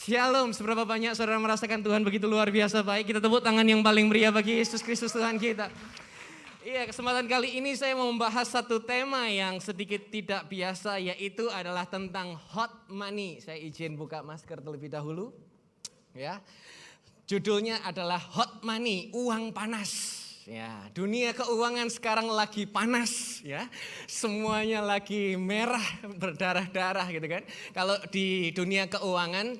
Shalom, seberapa banyak saudara merasakan Tuhan begitu luar biasa baik. Kita tepuk tangan yang paling meriah bagi Yesus Kristus Tuhan kita. Iya, kesempatan kali ini saya mau membahas satu tema yang sedikit tidak biasa, yaitu adalah tentang hot money. Saya izin buka masker terlebih dahulu. Ya, judulnya adalah hot money, uang panas. Ya, dunia keuangan sekarang lagi panas ya. Semuanya lagi merah berdarah-darah gitu kan. Kalau di dunia keuangan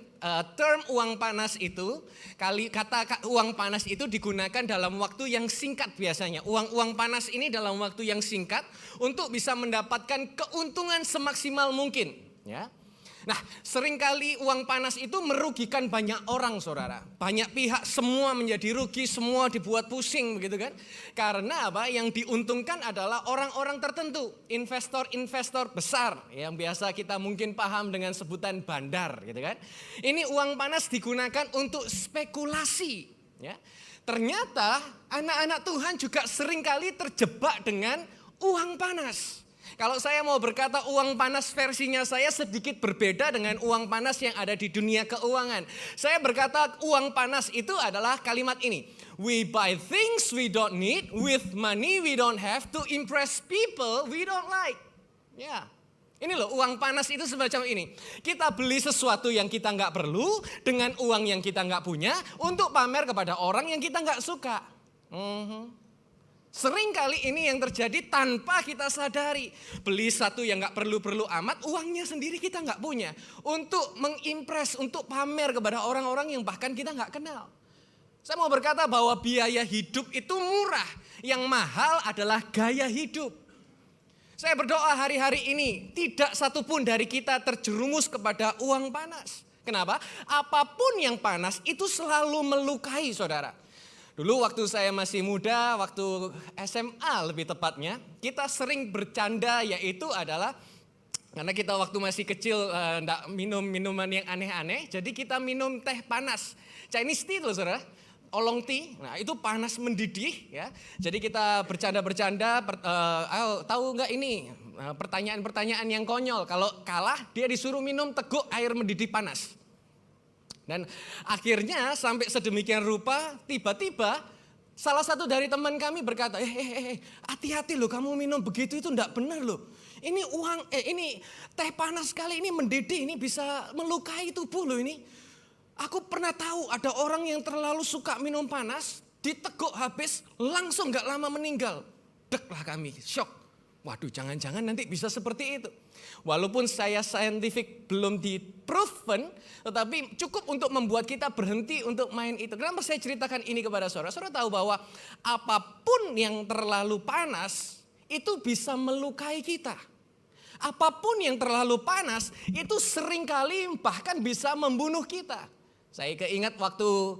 term uang panas itu kata uang panas itu digunakan dalam waktu yang singkat biasanya. Uang panas ini dalam waktu yang singkat untuk bisa mendapatkan keuntungan semaksimal mungkin ya. Nah, seringkali uang panas itu merugikan banyak orang, saudara. Banyak pihak, semua menjadi rugi, semua dibuat pusing, begitu kan? Karena apa? Yang diuntungkan adalah orang-orang tertentu, investor-investor besar, yang biasa kita mungkin paham dengan sebutan bandar, gitu kan? Ini uang panas digunakan untuk spekulasi, ya. Ternyata anak-anak Tuhan juga seringkali terjebak dengan uang panas. Kalau saya mau berkata uang panas versinya saya sedikit berbeda dengan uang panas yang ada di dunia keuangan. Saya berkata uang panas itu adalah kalimat ini. We buy things we don't need with money we don't have to impress people we don't like. Ya, ini loh uang panas itu semacam ini. Kita beli sesuatu yang kita nggak perlu dengan uang yang kita nggak punya untuk pamer kepada orang yang kita nggak suka. Sering kali ini yang terjadi tanpa kita sadari. Beli satu yang gak perlu-perlu amat, uangnya sendiri kita gak punya. Untuk mengimpress, untuk pamer kepada orang-orang yang bahkan kita gak kenal. Saya mau berkata bahwa biaya hidup itu murah. Yang mahal adalah gaya hidup. Saya berdoa hari-hari ini tidak satupun dari kita terjerumus kepada uang panas. Kenapa? Apapun yang panas itu selalu melukai, saudara. Dulu waktu saya masih muda, waktu SMA lebih tepatnya, kita sering bercanda yaitu adalah, karena kita waktu masih kecil enggak minum minuman yang aneh-aneh, jadi kita minum teh panas. Chinese tea loh saudara, oolong tea, nah itu panas mendidih ya. Jadi kita bercanda-bercanda, tahu nggak ini pertanyaan-pertanyaan yang konyol, kalau kalah dia disuruh minum teguk air mendidih panas. Dan akhirnya sampai sedemikian rupa tiba-tiba salah satu dari teman kami berkata, hati-hati loh kamu minum begitu itu enggak benar loh. Ini ini teh panas sekali, ini mendidih, ini bisa melukai tubuh loh ini. Aku pernah tahu ada orang yang terlalu suka minum panas, diteguk habis langsung enggak lama meninggal. Dek lah kami, shock. Waduh jangan-jangan nanti bisa seperti itu. Walaupun saya scientific belum di-proven, tetapi cukup untuk membuat kita berhenti untuk main itu. Kenapa saya ceritakan ini kepada saudara? Saudara tahu bahwa apapun yang terlalu panas itu bisa melukai kita. Apapun yang terlalu panas itu seringkali bahkan bisa membunuh kita. Saya keingat waktu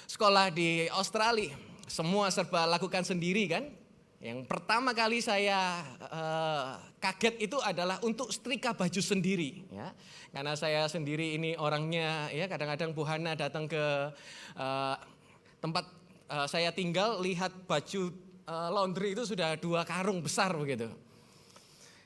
sekolah di Australia, semua serba lakukan sendiri kan. Yang pertama kali saya kaget itu adalah untuk setrika baju sendiri ya. Karena saya sendiri ini orangnya ya kadang-kadang buhana datang ke tempat saya tinggal, lihat baju laundry itu sudah 2 karung besar begitu.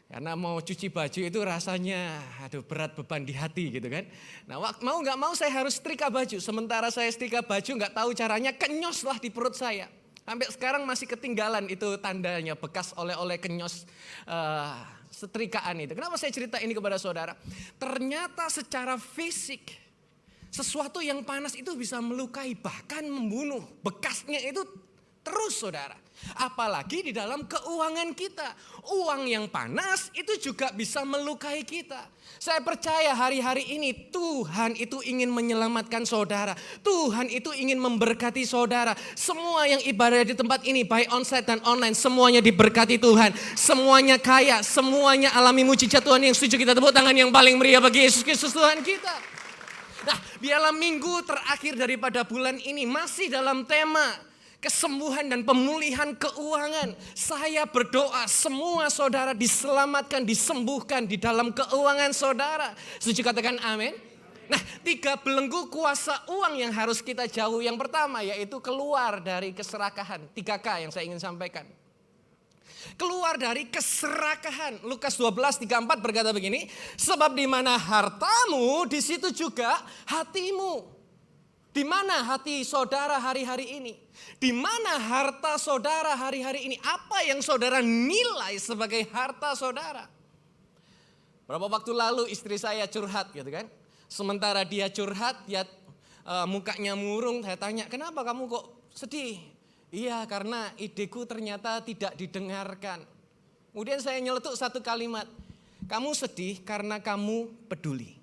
Karena mau cuci baju itu rasanya berat beban di hati gitu kan. Nah mau gak mau saya harus setrika baju. Sementara saya setrika baju gak tahu caranya, kenyoslah di perut saya. Sampai sekarang masih ketinggalan itu tandanya, bekas oleh-oleh kenyos setrikaan itu. Kenapa saya cerita ini kepada saudara? Ternyata secara fisik sesuatu yang panas itu bisa melukai bahkan membunuh. Bekasnya itu terus saudara. Apalagi di dalam keuangan kita. Uang yang panas itu juga bisa melukai kita. Saya percaya hari-hari ini Tuhan itu ingin menyelamatkan saudara. Tuhan itu ingin memberkati saudara. Semua yang ibadah di tempat ini, baik onsite dan online, semuanya diberkati Tuhan. Semuanya kaya, semuanya alami mujizat Tuhan. Yang setuju kita tepuk tangan yang paling meriah bagi Yesus Kristus Tuhan kita. Nah, biarlah minggu terakhir daripada bulan ini masih dalam tema kesembuhan dan pemulihan keuangan. Saya berdoa semua saudara diselamatkan, disembuhkan di dalam keuangan saudara. Setuju katakan amin? Nah, 3 belenggu kuasa uang yang harus kita jauh. Yang pertama yaitu keluar dari keserakahan. 3K yang saya ingin sampaikan. Keluar dari keserakahan. Lukas 12:34 berkata begini, sebab di mana hartamu, di situ juga hatimu. Di mana hati saudara hari-hari ini? Di mana harta saudara hari-hari ini? Apa yang saudara nilai sebagai harta saudara? Berapa waktu lalu istri saya curhat gitu kan. Sementara dia curhat, dia mukanya murung, saya tanya, kenapa kamu kok sedih? Iya, karena ideku ternyata tidak didengarkan. Kemudian saya nyeletuk satu kalimat, kamu sedih karena kamu peduli.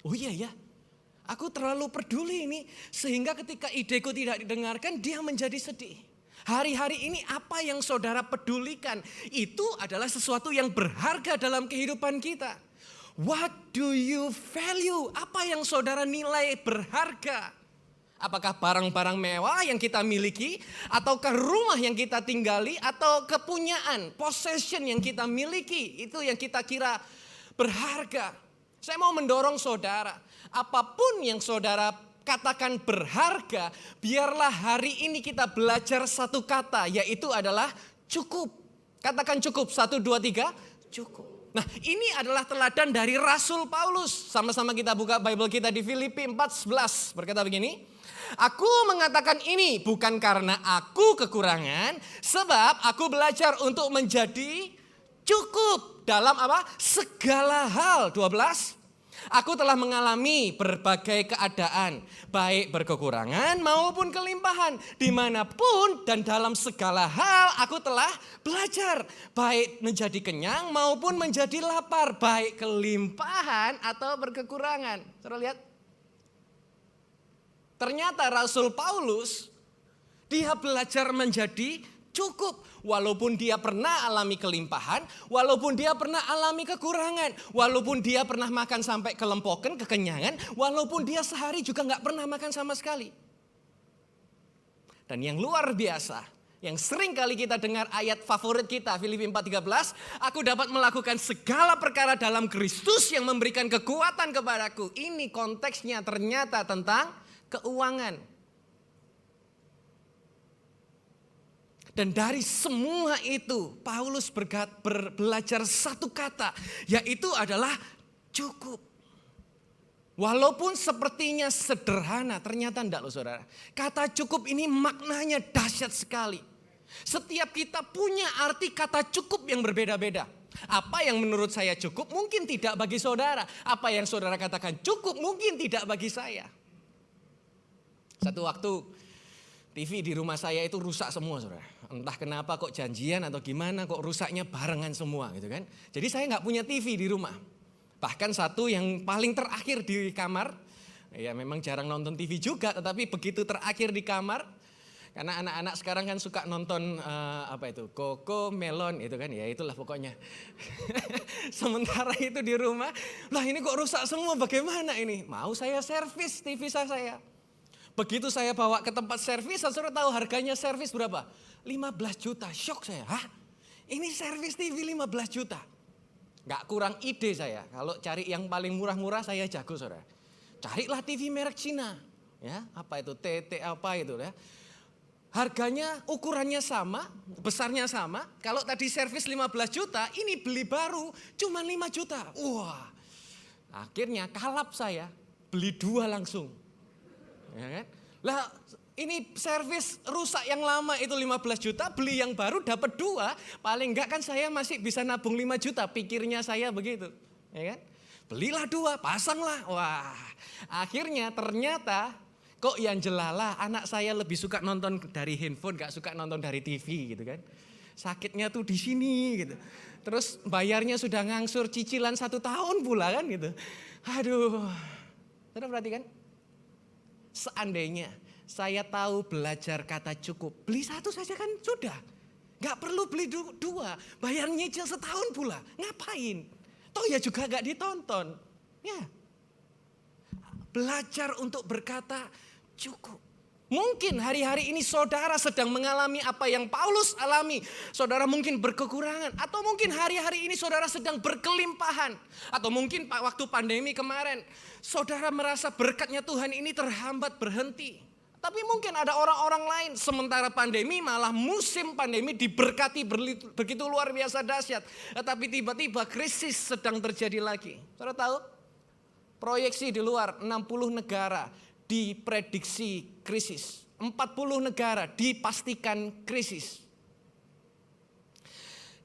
Oh iya ya, aku terlalu peduli ini sehingga ketika ideku tidak didengarkan dia menjadi sedih. Hari-hari ini apa yang saudara pedulikan itu adalah sesuatu yang berharga dalam kehidupan kita. What do you value? Apa yang saudara nilai berharga? Apakah barang-barang mewah yang kita miliki, ataukah rumah yang kita tinggali, atau kepunyaan, possession yang kita miliki, itu yang kita kira berharga. Saya mau mendorong saudara, apapun yang saudara katakan berharga, biarlah hari ini kita belajar satu kata, yaitu adalah cukup. Katakan cukup, 1, 2, 3, cukup. Nah, ini adalah teladan dari Rasul Paulus. Sama-sama kita buka Bible kita di Filipi 4:11, berkata begini, aku mengatakan ini bukan karena aku kekurangan, sebab aku belajar untuk menjadi cukup dalam apa? Segala hal. 12. Aku telah mengalami berbagai keadaan, baik berkekurangan maupun kelimpahan. Dimanapun dan dalam segala hal aku telah belajar, baik menjadi kenyang maupun menjadi lapar, baik kelimpahan atau berkekurangan. Saudara lihat. Ternyata Rasul Paulus, dia belajar menjadi cukup. Walaupun dia pernah alami kelimpahan, walaupun dia pernah alami kekurangan, walaupun dia pernah makan sampai kelempokan, kekenyangan, walaupun dia sehari juga gak pernah makan sama sekali. Dan yang luar biasa, yang sering kali kita dengar ayat favorit kita, Filipi 4:13, aku dapat melakukan segala perkara dalam Kristus yang memberikan kekuatan kepadaku. Ini konteksnya ternyata tentang keuangan. Dan dari semua itu Paulus belajar satu kata, yaitu adalah cukup. Walaupun sepertinya sederhana, ternyata enggak loh saudara. Kata cukup ini maknanya dahsyat sekali. Setiap kita punya arti kata cukup yang berbeda-beda. Apa yang menurut saya cukup mungkin tidak bagi saudara. Apa yang saudara katakan cukup mungkin tidak bagi saya. Satu waktu TV di rumah saya itu rusak semua saudara. Entah kenapa kok janjian atau gimana kok rusaknya barengan semua gitu kan. Jadi saya gak punya TV di rumah. Bahkan satu yang paling terakhir di kamar. Ya memang jarang nonton TV juga, tetapi begitu terakhir di kamar. Karena anak-anak sekarang kan suka nonton Koko Melon itu kan. Ya itulah pokoknya. Sementara itu di rumah, lah ini kok rusak semua bagaimana ini. Mau saya servis TV saya. Begitu saya bawa ke tempat servis, saudara tahu harganya servis berapa? 15 juta, syok saya. Hah? Ini servis TV 15 juta. Gak kurang ide saya, kalau cari yang paling murah-murah saya jago saudara. Carilah TV merek Cina. Ya, apa itu, TT apa itu ya. Harganya, ukurannya sama, besarnya sama. Kalau tadi servis 15 juta, ini beli baru cuma 5 juta. Wah, akhirnya kalap saya, beli 2 langsung. Ya kan? Lah ini servis rusak yang lama itu 15 juta, beli yang baru dapat 2, paling enggak kan saya masih bisa nabung 5 juta, pikirnya saya begitu. Ya kan? Belilah 2, pasanglah. Wah, akhirnya ternyata kok yang jelalah anak saya lebih suka nonton dari handphone, gak suka nonton dari TV gitu kan. Sakitnya tuh di sini gitu. Terus bayarnya sudah ngangsur cicilan 1 tahun pula kan gitu. Aduh, saudara perhatikan. Seandainya saya tahu belajar kata cukup, beli 1 saja kan sudah. Gak perlu beli 2, bayar nyicil setahun pula. Ngapain? Toh ya juga gak ditonton. Ya. Belajar untuk berkata cukup. Mungkin hari-hari ini saudara sedang mengalami apa yang Paulus alami. Saudara mungkin berkekurangan. Atau mungkin hari-hari ini saudara sedang berkelimpahan. Atau mungkin waktu pandemi kemarin saudara merasa berkatnya Tuhan ini terhambat berhenti. Tapi mungkin ada orang-orang lain, sementara pandemi malah musim pandemi diberkati begitu luar biasa dahsyat. Tetapi tiba-tiba krisis sedang terjadi lagi. Saudara tahu? Proyeksi di luar 60 negara diprediksi krisis. 40 negara dipastikan krisis.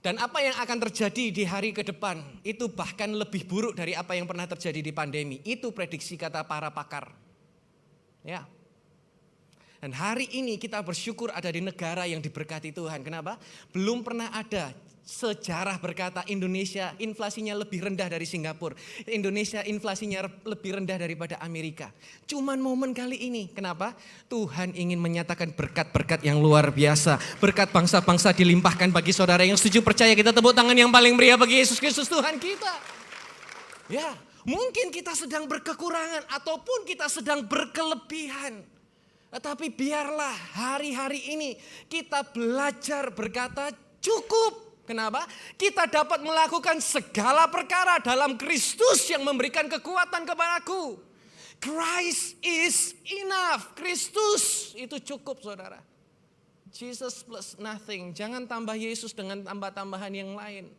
Dan apa yang akan terjadi di hari ke depan itu bahkan lebih buruk dari apa yang pernah terjadi di pandemi. Itu prediksi kata para pakar. Ya. Dan hari ini kita bersyukur ada di negara yang diberkati Tuhan. Kenapa? Belum pernah ada sejarah berkata Indonesia inflasinya lebih rendah dari Singapura. Indonesia inflasinya lebih rendah daripada Amerika. Cuman momen kali ini. Kenapa? Tuhan ingin menyatakan berkat-berkat yang luar biasa. Berkat bangsa-bangsa dilimpahkan bagi saudara yang setuju percaya. Kita tepuk tangan yang paling meriah bagi Yesus Kristus Tuhan kita. Ya, mungkin kita sedang berkekurangan ataupun kita sedang berkelebihan. Tetapi biarlah hari-hari ini kita belajar berkata cukup. Kenapa? Kita dapat melakukan segala perkara dalam Kristus yang memberikan kekuatan kepadaku. Christ is enough. Kristus itu cukup, saudara. Jesus plus nothing. Jangan tambah Yesus dengan tambah-tambahan yang lain.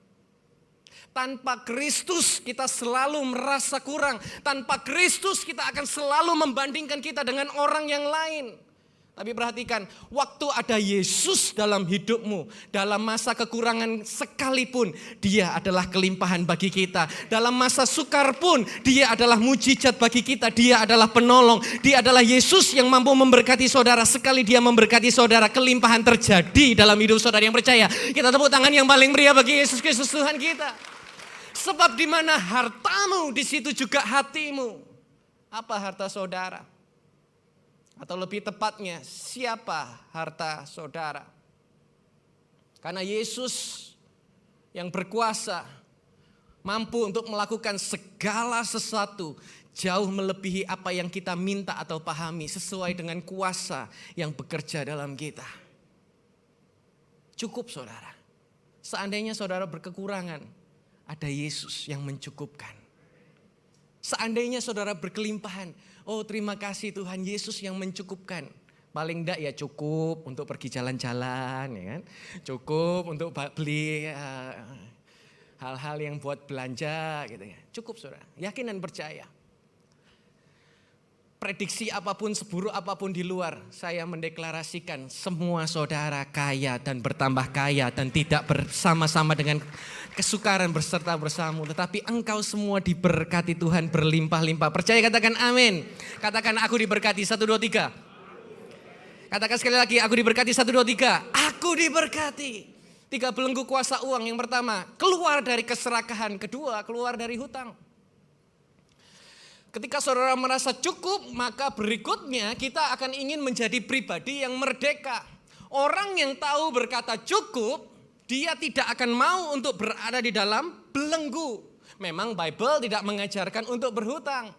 Tanpa Kristus kita selalu merasa kurang. Tanpa Kristus kita akan selalu membandingkan kita dengan orang yang lain. Tapi perhatikan, waktu ada Yesus dalam hidupmu, dalam masa kekurangan sekalipun, Dia adalah kelimpahan bagi kita. Dalam masa sukar pun, Dia adalah mujizat bagi kita. Dia adalah penolong. Dia adalah Yesus yang mampu memberkati saudara. Sekali Dia memberkati saudara, kelimpahan terjadi dalam hidup saudara yang percaya. Kita tepuk tangan yang paling meriah bagi Yesus Kristus Tuhan kita. Sebab di mana hartamu, di situ juga hatimu. Apa harta saudara? Atau lebih tepatnya, siapa harta saudara? Karena Yesus yang berkuasa mampu untuk melakukan segala sesuatu jauh melebihi apa yang kita minta atau pahami sesuai dengan kuasa yang bekerja dalam kita. Cukup saudara. Seandainya saudara berkekurangan, ada Yesus yang mencukupkan. Seandainya saudara berkelimpahan, oh terima kasih Tuhan Yesus yang mencukupkan. Paling enggak ya cukup untuk pergi jalan-jalan, ya kan? Cukup untuk beli hal-hal yang buat belanja gitu ya. Cukup saudara, yakin dan percaya. Prediksi apapun, seburuk apapun di luar, saya mendeklarasikan semua saudara kaya dan bertambah kaya dan tidak bersama-sama dengan kesukaran berserta bersamamu. Tetapi engkau semua diberkati Tuhan berlimpah-limpah. Percaya katakan amin. Katakan aku diberkati 1, 2, 3. Katakan sekali lagi aku diberkati 1, 2, 3. Aku diberkati. 3 belenggu kuasa uang. Yang pertama keluar dari keserakahan. Kedua keluar dari hutang. Ketika saudara merasa cukup, maka berikutnya kita akan ingin menjadi pribadi yang merdeka. Orang yang tahu berkata cukup, dia tidak akan mau untuk berada di dalam belenggu. Memang Bible tidak mengajarkan untuk berhutang.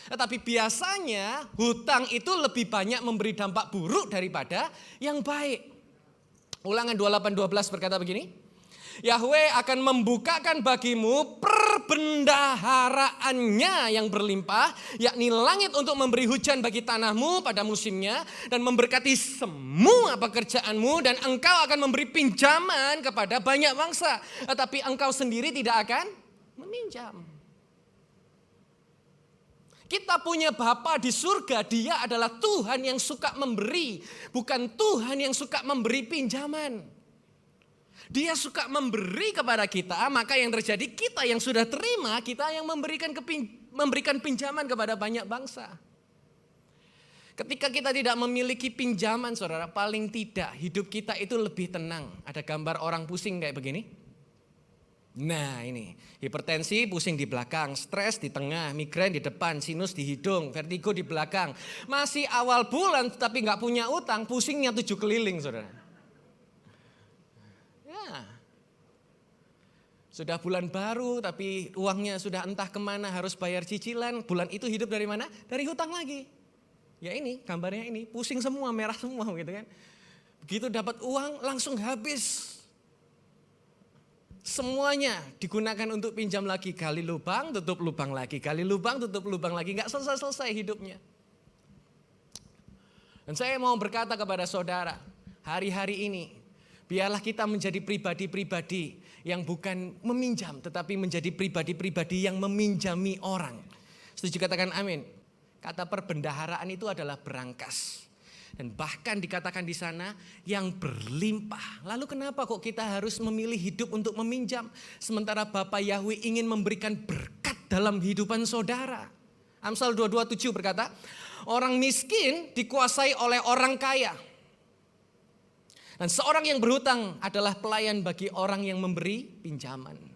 Tetapi biasanya hutang itu lebih banyak memberi dampak buruk daripada yang baik. Ulangan 28:12 berkata begini. Yahweh akan membukakan bagimu perbendaharaannya yang berlimpah, yakni langit untuk memberi hujan bagi tanahmu pada musimnya, dan memberkati semua pekerjaanmu, dan engkau akan memberi pinjaman kepada banyak bangsa, tetapi engkau sendiri tidak akan meminjam. Kita punya Bapa di surga, Dia adalah Tuhan yang suka memberi, bukan Tuhan yang suka memberi pinjaman. Dia suka memberi kepada kita, maka yang terjadi kita yang sudah terima, kita yang memberikan pinjaman kepada banyak bangsa. Ketika kita tidak memiliki pinjaman saudara, paling tidak hidup kita itu lebih tenang. Ada gambar orang pusing kayak begini. Nah ini, hipertensi pusing di belakang, stres di tengah, migrain di depan, sinus di hidung, vertigo di belakang. Masih awal bulan tapi gak punya utang, pusingnya 7 keliling saudara. Sudah bulan baru tapi uangnya sudah entah kemana, harus bayar cicilan. Bulan itu hidup dari mana? Dari hutang lagi. Ya ini gambarnya ini, pusing semua, merah semua gitu kan. Begitu dapat uang langsung habis. Semuanya digunakan untuk pinjam lagi. Gali lubang, tutup lubang lagi. Gali lubang, tutup lubang lagi. Gak selesai-selesai hidupnya. Dan saya mau berkata kepada saudara, hari-hari ini biarlah kita menjadi pribadi-pribadi yang bukan meminjam, tetapi menjadi pribadi-pribadi yang meminjami orang. Setuju, katakan amin. Kata perbendaharaan itu adalah berangkas. Dan bahkan dikatakan di sana yang berlimpah. Lalu kenapa kok kita harus memilih hidup untuk meminjam? Sementara Bapa Yahweh ingin memberikan berkat dalam kehidupan saudara. Amsal 22:7 berkata, orang miskin dikuasai oleh orang kaya. Dan seorang yang berhutang adalah pelayan bagi orang yang memberi pinjaman.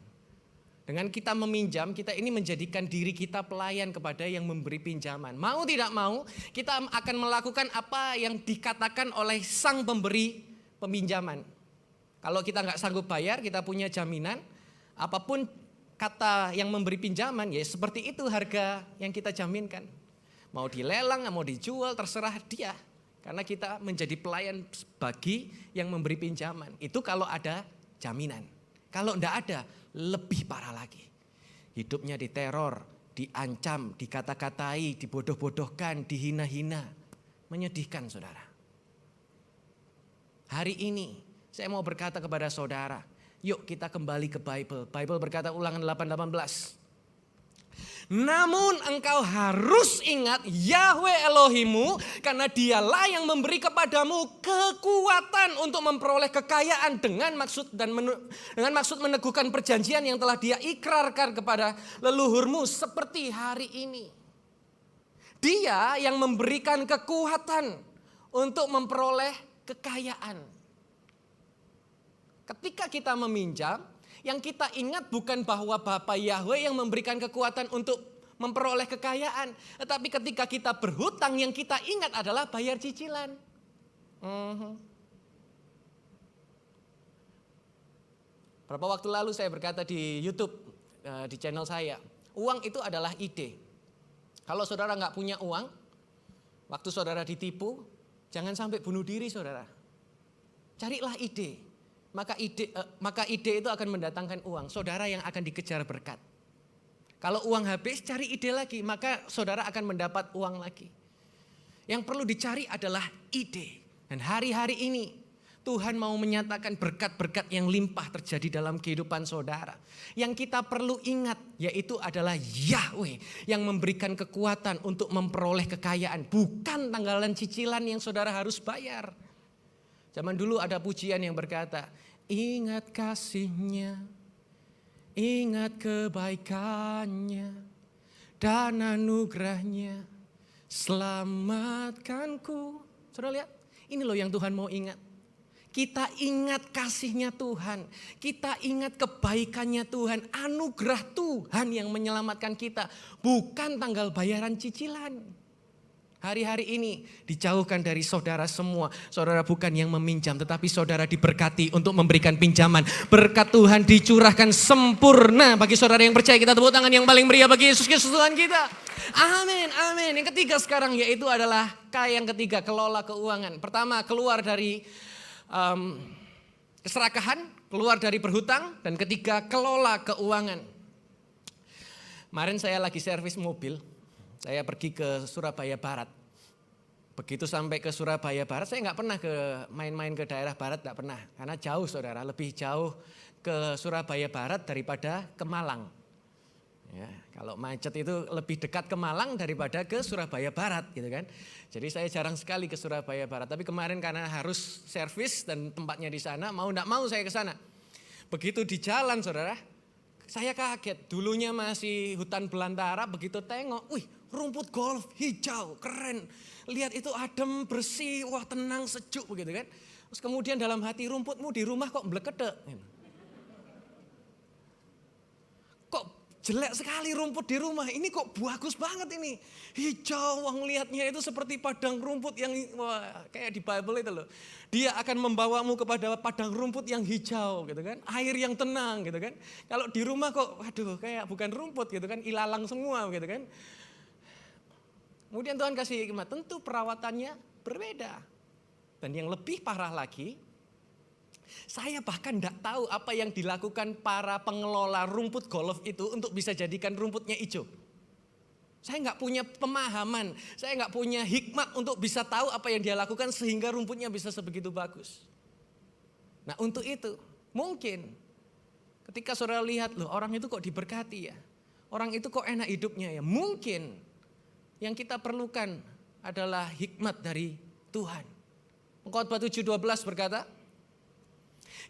Dengan kita meminjam, kita ini menjadikan diri kita pelayan kepada yang memberi pinjaman. Mau tidak mau, kita akan melakukan apa yang dikatakan oleh sang pemberi peminjaman. Kalau kita nggak sanggup bayar, kita punya jaminan. Apapun kata yang memberi pinjaman, ya seperti itu harga yang kita jaminkan. Mau dilelang, mau dijual, terserah dia. Karena kita menjadi pelayan bagi yang memberi pinjaman. Itu kalau ada jaminan. Kalau enggak ada, lebih parah lagi. Hidupnya diteror, diancam, dikata-katai, dibodoh-bodohkan, dihina-hina. Menyedihkan saudara. Hari ini saya mau berkata kepada saudara, yuk kita kembali ke Bible. Bible berkata Ulangan 8:18. Namun engkau harus ingat Yahweh Elohimu, karena dialah yang memberi kepadamu kekuatan untuk memperoleh kekayaan dengan maksud meneguhkan perjanjian yang telah dia ikrarkan kepada leluhurmu seperti hari ini. Dia yang memberikan kekuatan untuk memperoleh kekayaan. Ketika kita meminjam, yang kita ingat bukan bahwa Bapa Yahweh yang memberikan kekuatan untuk memperoleh kekayaan. Tetapi ketika kita berhutang, yang kita ingat adalah bayar cicilan. Berapa waktu lalu saya berkata di YouTube, di channel saya, uang itu adalah ide. Kalau saudara nggak punya uang, waktu saudara ditipu, jangan sampai bunuh diri saudara. Carilah ide. Maka ide itu akan mendatangkan uang. Saudara yang akan dikejar berkat. Kalau uang habis, cari ide lagi. Maka saudara akan mendapat uang lagi. Yang perlu dicari adalah ide. Dan hari-hari ini Tuhan mau menyatakan berkat-berkat yang limpah terjadi dalam kehidupan saudara. Yang kita perlu ingat yaitu adalah Yahweh yang memberikan kekuatan untuk memperoleh kekayaan. Bukan tanggalan cicilan yang saudara harus bayar. Zaman dulu ada pujian yang berkata, ingat kasih-Nya, ingat kebaikannya, dan anugerah-Nya, selamatkanku. Saudara lihat, ini loh yang Tuhan mau ingat. Kita ingat kasih-Nya Tuhan, kita ingat kebaikannya Tuhan, anugerah Tuhan yang menyelamatkan kita, bukan tanggal bayaran cicilan. Hari-hari ini dijauhkan dari saudara semua. Saudara bukan yang meminjam, tetapi saudara diberkati untuk memberikan pinjaman. Berkat Tuhan dicurahkan sempurna bagi saudara yang percaya. Kita tepuk tangan yang paling meriah bagi Yesus Kristus Tuhan kita. Amin, amin. Yang ketiga sekarang yaitu adalah yang ketiga, kelola keuangan. Pertama, keluar dari keserakahan, keluar dari berhutang. Dan ketiga, kelola keuangan. Kemarin saya lagi servis mobil. Saya pergi ke Surabaya Barat. Begitu sampai ke Surabaya Barat, saya nggak pernah main-main ke daerah Barat, nggak pernah. Karena jauh saudara, lebih jauh ke Surabaya Barat daripada ke Malang. Ya, kalau macet itu lebih dekat ke Malang daripada ke Surabaya Barat gitu kan. Jadi saya jarang sekali ke Surabaya Barat. Tapi kemarin karena harus servis dan tempatnya di sana, mau nggak mau saya ke sana. Begitu di jalan saudara, saya kaget. Dulunya masih hutan belantara, begitu tengok, wih, rumput golf hijau, keren. Lihat itu adem, bersih, wah tenang, sejuk begitu kan. Terus kemudian dalam hati, rumputmu di rumah kok blekede. Kok jelek sekali rumput di rumah, ini kok bagus banget ini. Hijau, wah ngelihatnya itu seperti padang rumput yang, wah kayak di Bible itu loh. Dia akan membawamu kepada padang rumput yang hijau gitu kan. Air yang tenang gitu kan. Kalau di rumah kok, waduh kayak bukan rumput gitu kan, ilalang semua gitu kan. Kemudian Tuhan kasih hikmat, tentu perawatannya berbeda. Dan yang lebih parah lagi, saya bahkan tidak tahu apa yang dilakukan para pengelola rumput golf itu untuk bisa jadikan rumputnya hijau. Saya nggak punya pemahaman, saya nggak punya hikmat untuk bisa tahu apa yang dia lakukan sehingga rumputnya bisa sebegitu bagus. Nah untuk itu mungkin ketika saudara lihat loh orang itu kok diberkati ya, orang itu kok enak hidupnya ya, mungkin yang kita perlukan adalah hikmat dari Tuhan. Pengkhotbah 7:12 berkata,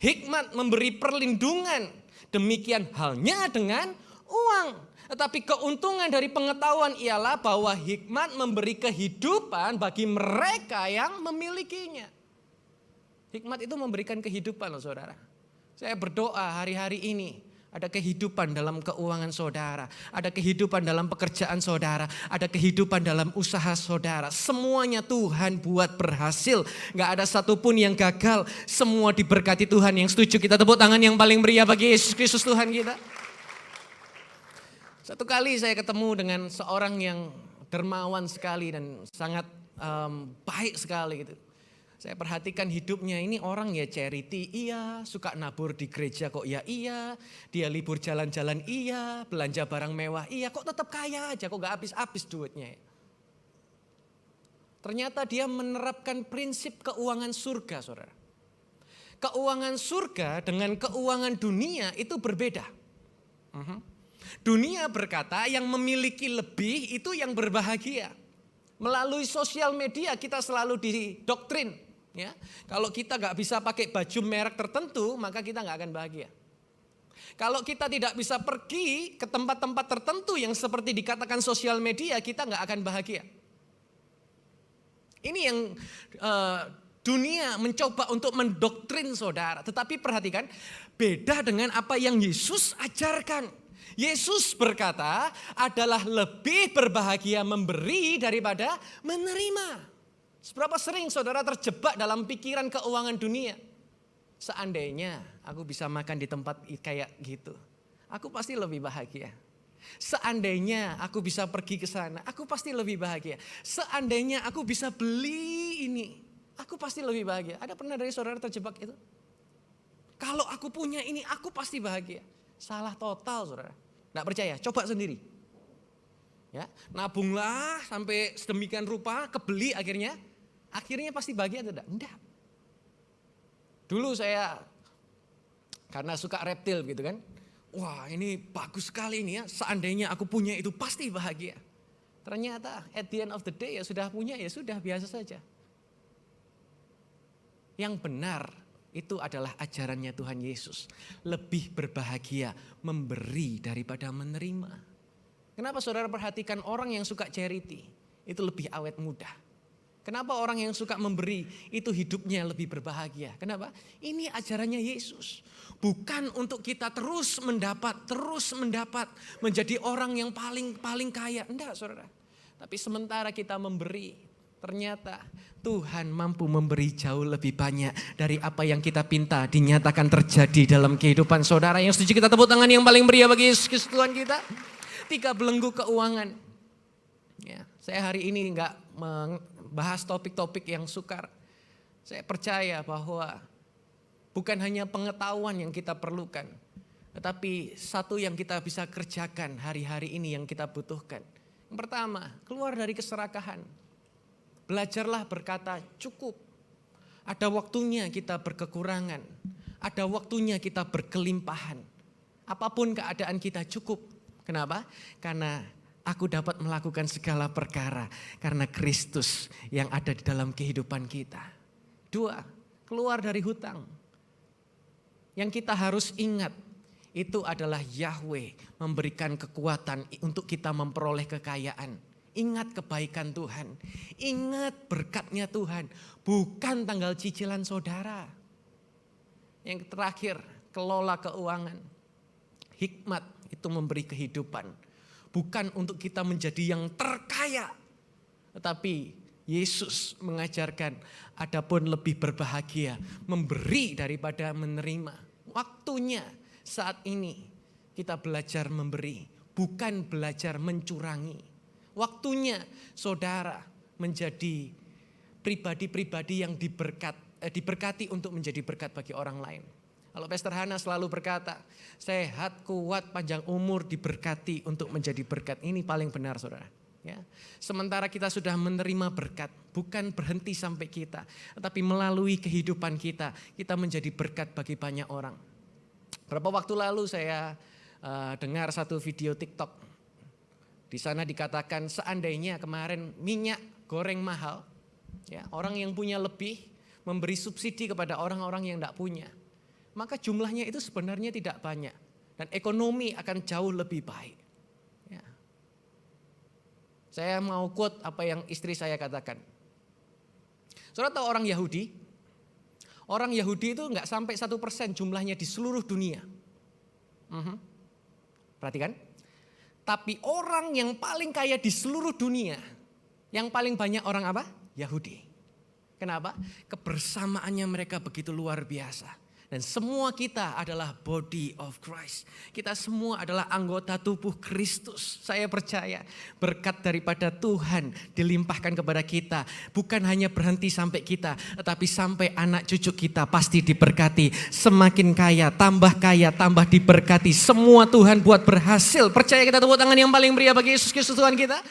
hikmat memberi perlindungan, demikian halnya dengan uang. Tetapi keuntungan dari pengetahuan ialah bahwa hikmat memberi kehidupan bagi mereka yang memilikinya. Hikmat itu memberikan kehidupan loh saudara. Saya berdoa hari-hari ini ada kehidupan dalam keuangan saudara, ada kehidupan dalam pekerjaan saudara, ada kehidupan dalam usaha saudara. Semuanya Tuhan buat berhasil, gak ada satupun yang gagal. Semua diberkati Tuhan. Yang setuju kita tepuk tangan yang paling meriah bagi Yesus Kristus Tuhan kita. Satu kali saya ketemu dengan seorang yang dermawan sekali dan sangat baik sekali gitu. Saya perhatikan hidupnya, ini orang ya charity iya, suka nabur di gereja kok ya iya, dia libur jalan-jalan iya, belanja barang mewah iya, kok tetap kaya aja, kok gak habis-habis duitnya. Ternyata dia menerapkan prinsip keuangan surga saudara. Keuangan surga dengan keuangan dunia itu berbeda. Dunia berkata yang memiliki lebih itu yang berbahagia. Melalui sosial media kita selalu didoktrin. Ya, kalau kita gak bisa pakai baju merek tertentu maka kita gak akan bahagia. Kalau kita tidak bisa pergi ke tempat-tempat tertentu yang seperti dikatakan sosial media, kita gak akan bahagia. Ini yang dunia mencoba untuk mendoktrin saudara. Tetapi perhatikan, beda dengan apa yang Yesus ajarkan. Yesus berkata adalah lebih berbahagia memberi daripada menerima. Seberapa sering saudara terjebak dalam pikiran keuangan dunia? Seandainya aku bisa makan di tempat kayak gitu, aku pasti lebih bahagia. Seandainya aku bisa pergi ke sana, aku pasti lebih bahagia. Seandainya aku bisa beli ini, aku pasti lebih bahagia. Ada pernah dari saudara terjebak itu? Kalau aku punya ini, aku pasti bahagia. Salah total saudara. Nggak percaya, coba sendiri. Ya, nabunglah sampai sedemikian rupa, kebeli akhirnya pasti bahagia atau tidak? Enggak. Dulu saya karena suka reptil gitu kan. Wah ini bagus sekali ini ya, seandainya aku punya itu pasti bahagia. Ternyata at the end of the day ya sudah punya ya sudah biasa saja. Yang benar itu adalah ajarannya Tuhan Yesus. Lebih berbahagia memberi daripada menerima. Kenapa saudara perhatikan orang yang suka charity itu lebih awet muda? Kenapa orang yang suka memberi itu hidupnya lebih berbahagia? Kenapa? Ini ajarannya Yesus. Bukan untuk kita terus mendapat, menjadi orang yang paling kaya. Enggak saudara. Tapi sementara kita memberi, ternyata Tuhan mampu memberi jauh lebih banyak dari apa yang kita pinta dinyatakan terjadi dalam kehidupan saudara. Yang setuju kita tepuk tangan yang paling meriah bagi Yesus Tuhan kita. 3 belenggu keuangan. Ya, saya hari ini enggak membahas topik-topik yang sukar. Saya percaya bahwa bukan hanya pengetahuan yang kita perlukan, tetapi satu yang kita bisa kerjakan hari-hari ini yang kita butuhkan. Yang pertama, keluar dari keserakahan. Belajarlah berkata cukup. Ada waktunya kita berkekurangan. Ada waktunya kita berkelimpahan. Apapun keadaan kita cukup. Kenapa? Karena aku dapat melakukan segala perkara karena Kristus yang ada di dalam kehidupan kita. 2, keluar dari hutang. Yang kita harus ingat itu adalah Yahweh memberikan kekuatan untuk kita memperoleh kekayaan. Ingat kebaikan Tuhan, ingat berkatnya Tuhan, bukan tanggal cicilan saudara. Yang terakhir, kelola keuangan. Hikmat itu memberi kehidupan. Bukan untuk kita menjadi yang terkaya. Tetapi Yesus mengajarkan adapun lebih berbahagia memberi daripada menerima. Waktunya saat ini kita belajar memberi, bukan belajar mencurangi. Waktunya saudara menjadi pribadi-pribadi yang diberkati untuk menjadi berkat bagi orang lain. Kalau Pastor Hana selalu berkata, sehat, kuat, panjang umur, diberkati untuk menjadi berkat. Ini paling benar saudara. Ya. Sementara kita sudah menerima berkat, bukan berhenti sampai kita, tetapi melalui kehidupan kita menjadi berkat bagi banyak orang. Berapa waktu lalu saya dengar satu video TikTok. Di sana dikatakan seandainya kemarin minyak goreng mahal, ya, orang yang punya lebih memberi subsidi kepada orang-orang yang tidak punya. Maka jumlahnya itu sebenarnya tidak banyak. Dan ekonomi akan jauh lebih baik. Ya. Saya mau quote apa yang istri saya katakan. Saudara tahu orang Yahudi? Orang Yahudi itu enggak sampai 1% jumlahnya di seluruh dunia. Perhatikan. Tapi orang yang paling kaya di seluruh dunia, yang paling banyak orang apa? Yahudi. Kenapa? Kebersamaannya mereka begitu luar biasa. Dan semua kita adalah body of Christ. Kita semua adalah anggota tubuh Kristus. Saya percaya berkat daripada Tuhan dilimpahkan kepada kita. Bukan hanya berhenti sampai kita, tetapi sampai anak cucu kita pasti diberkati. Semakin kaya, tambah diberkati. Semua Tuhan buat berhasil. Percaya kita tepuk tangan yang paling meriah bagi Yesus Kristus Tuhan kita.